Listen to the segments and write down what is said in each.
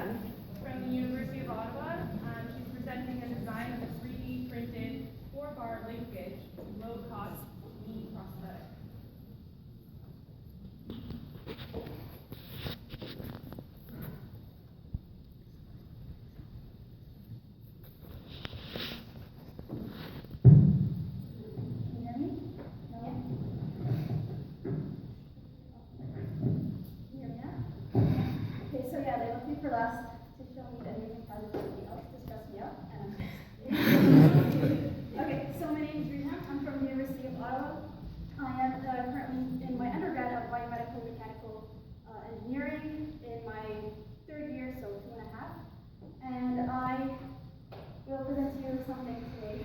Chen from the University of Ottawa. She's presenting a design of a 3D printed 4-bar linkage, low-cost knee prosthetic. So yeah, they left me for last to show me the amazing project somebody else to stress me out. Okay, so my name is Rina. I'm from the University of Ottawa. I am currently in my undergrad of biomedical mechanical engineering in my third year, so 2.5. And I will present to you something today.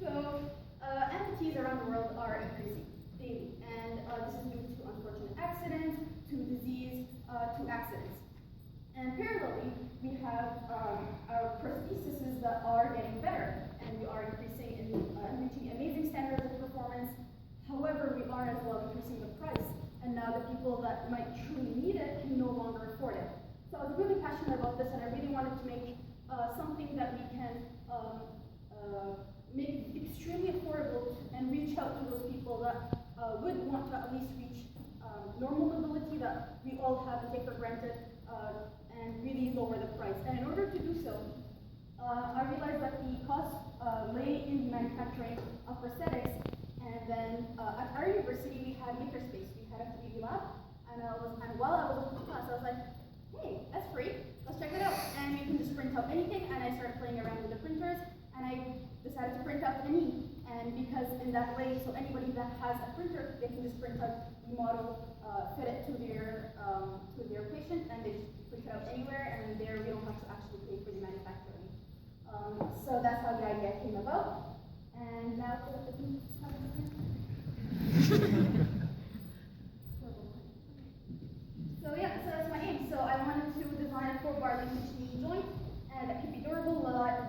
So amputees around the world are increasing daily, and this is due to unfortunate accidents, to disease, to accidents. And parallelly, we have our prostheses that are getting better, and we are increasing and reaching amazing standards of performance. However, we are as well increasing the price, and now the people that might truly need it can no longer afford it. So I was really passionate about this, and I really wanted to make something that we can make extremely affordable and reach out to those people that would want to at least reach normal mobility that we all have and take for granted, and really lower the price. And in order to do so, I realized that the cost lay in the manufacturing of prosthetics. And then at our university, we had makerspace. We had a 3D lab, and while I was in class, I was like, hey, that's free. Let's check it out. And you can just print out anything. And I started playing around with the printers, and I decided to print out a knee. And because in that way, so anybody that has a printer, they can just print out the model, fit it to their patient, and they just print it out anywhere, and there we don't have to actually pay for the manufacturing. So that's how the idea came about. And now so yeah, so that's my aim. So I wanted to design a 4-bar linkage knee joint that could be durable,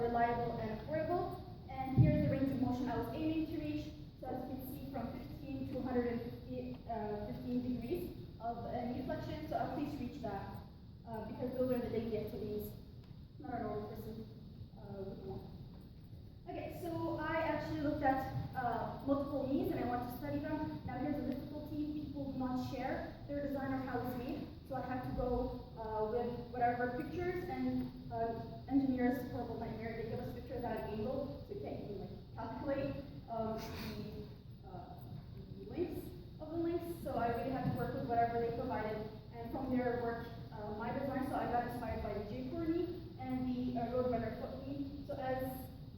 reliable, and affordable. And here's the range of motion I was aiming to reach. So as you can see, from 15 to 115 degrees of knee flexion. So I'll please reach that because those are the daily activities not a normal person would want. Okay, so I actually looked at multiple knees and I want to study them. Now here's the difficulty: people do not share their design or how it's made. So I had to go with whatever pictures, and engineers, horrible nightmare, they give us pictures at an angle, so you can't even calculate the lengths of the links. So I really had to work with whatever they provided, and from there work my design. So I got inspired by the J4 knee and the Roadrunner foot knee. So as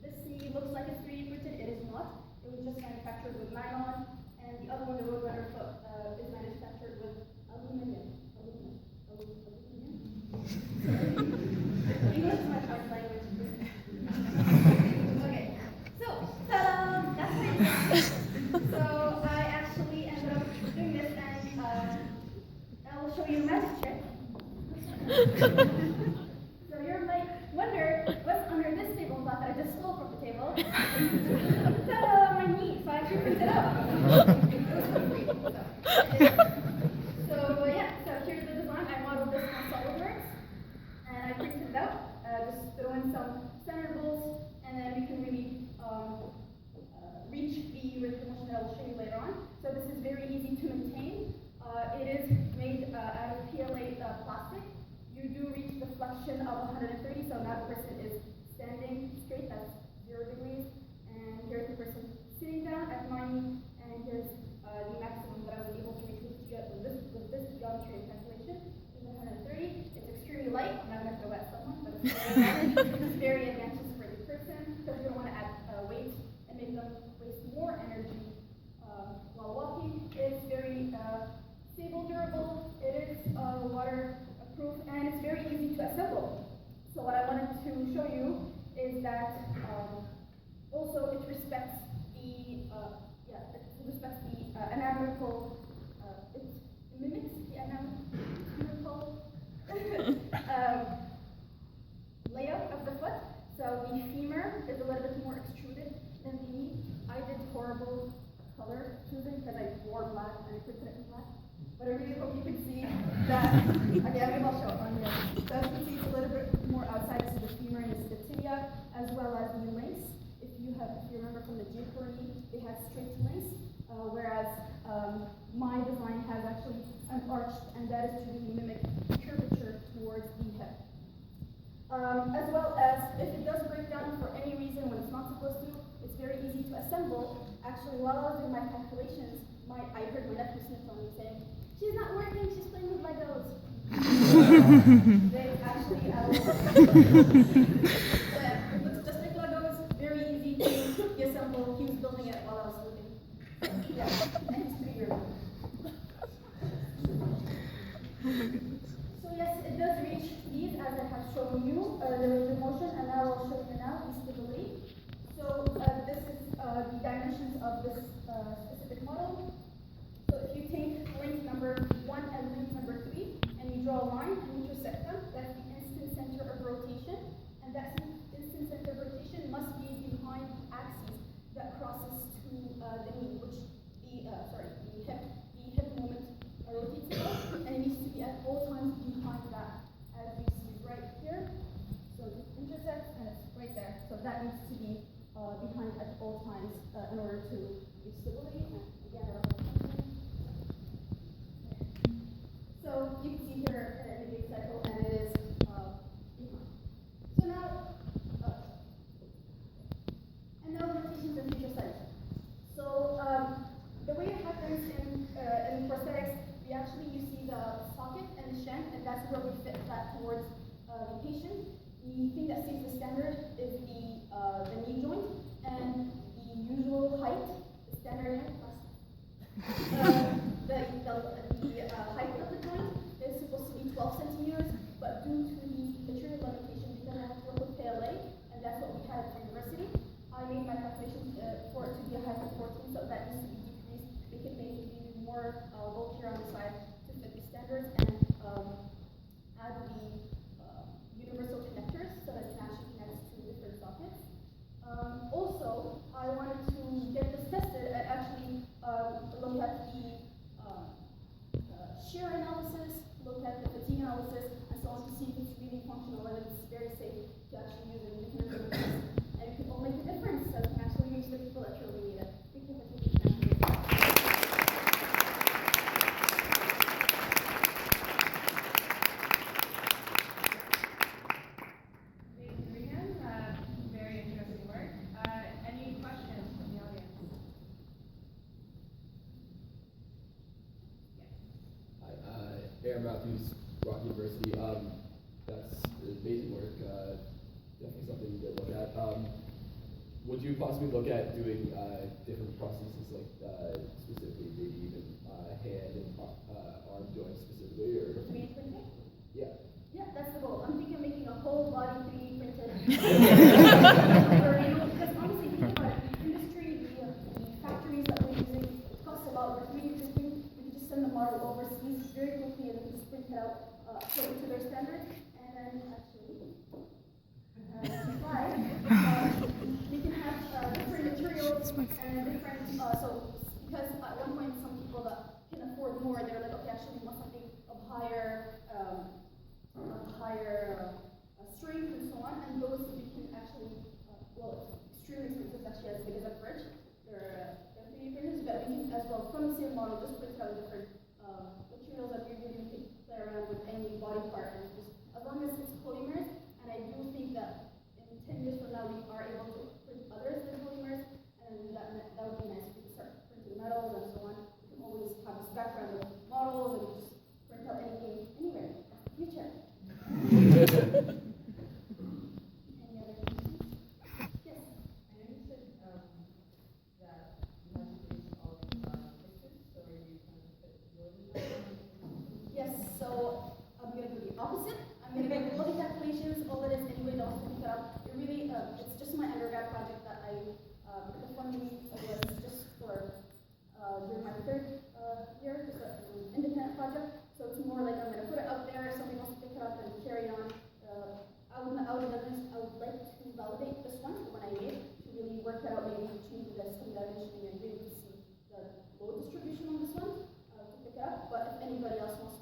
this knee looks like it's 3D printed, it is not. It was just manufactured with nylon, and the other one, the Roadrunner foot, is manufactured with aluminum. English is my first language. Okay, so ta-da! That's my design. So I actually ended up doing this, and I will show you a magic trick. So you might wonder what's under this table cloth that I just stole from the table. Ta-da! My knee. So I actually printed it out. So yeah, so here's the design. I modeled this on SolidWorks, and I printed it out. Just throw in some center bolts, and then we can really reach the range of motion that I will show you later on. So this is very easy to maintain. It is made out of PLA plastic. You do reach the flexion of 130, so now the person is standing straight, that's 0 degrees, and here's the person sitting down at 90, and here's the maximum that I was able to reach with this geometry and calculation is 130. It's extremely light. I'm not going to throw at someone, but it's very light. This is very advantageous for the person because we don't want to add weight and make them waste more energy while walking. It's very stable, durable. It is waterproof, and it's very easy to assemble. So what I wanted to show you is that also it respects the anatomical. It mimics the anatomical layout of the foot. So the femur is a little bit more extruded than the knee. I did Okay, I'll show it on here. So as you can see, it's a little bit more outside. This is the femur and this is the tibia, as well as the links. If you remember from the Giacorini, they had straight links, whereas my design has actually an arched, and that is to really mimic curvature towards the hip. As well as if it does break down for any reason when it's not supposed to, it's very easy to assemble. Actually, while I was doing my calculations, I heard my nephew sniff on me saying, "She's not working, she's playing with Legos." They actually, it looks just like Legos, very easy to assemble. He was building it while I was sleeping. Yeah, and he's 3 years old. So yes, it does reach these as I have shown you, the range of motion, and now I'll show you now the stability. So this is the dimensions of this specific model. So if you take link number 1 and link number 3, and you draw a line and intersect them, that's the instant center of rotation, and that instant center of rotation must be behind the axis that crosses to the knee, which the hip moment rotates about, and it needs to be at all times behind that, as you see right here. So it intersects and it's right there. So that needs to be behind at all times in order to give stability. And again, so you can see here in the big cycle, and it is behind. So now, and now rotations and future sites. So the way it happens in prosthetics, you see the socket and the shank, and that's where we fit that towards the patient. The thing that stays the standard is the knee joint, and the usual height, the standard the height of the joint is supposed to be 12 centimeters, but due to the material limitation, because I have to work with PLA, and that's what we had at university, I made my calculations for it to be a height of 14, so that needs to be decreased. We can make it be more bulkier on the side to fit the standards, and add the universal connectors so that it can actually connect to different sockets. Also, I wanted to get this tested and actually look at the shear analysis, look at the fatigue analysis, and so on to see if it's really functional and it's very safe to actually use it in different ways. And it will make a difference, so you can actually reach the people that truly need it. Thank you for taking the time. Very interesting work. Any questions from the audience? Yes. Hi, Aaron Matthews, Rock University. That's amazing work. Definitely something to look at. Would you possibly look at doing different prostheses, like specifically maybe even hand and arm joints specifically, or? 3D printing? Yeah. Yeah, that's the goal. I'm thinking of making a whole body 3D printed. Because honestly, think about it. The industry, the factories that we're using, it costs a lot. With 3D printing, we can just send the model overseas very quickly and then just print it out according to their standards. And then actually, we can have different materials and different, so because at one point some people that can afford more, they're like, okay, actually we want something of higher strength and so on, and those we can actually, well, it's extremely expensive, actually as big as a fridge. They're 3D printers, but we can as well, from the same model, just print out different materials that we really can play around with any body part, and just, as long as it's polymers, and I do think that in 10 years from now we are able to print others than polymers, and that would be nice if we could start printing metals and so on. We can always have this background of models and just print out anything, anywhere. Future. Any other questions? Yes. I know you said that you had to base all of pictures, so are you trying to fit your design? Yes, so I'm going to do the opposite. I'm going to make all the calculations, all that is anybody else can pick it up. It really, it's just my undergrad project that I, the funding was just for during my third year, just an independent project. So it's more like I'm going to put it up there, somebody wants to pick it up and carry on. I would like to validate this one, the one I made, to really work it out, maybe change this some dimensioning and really see the load distribution on this one to pick it up. But if anybody else wants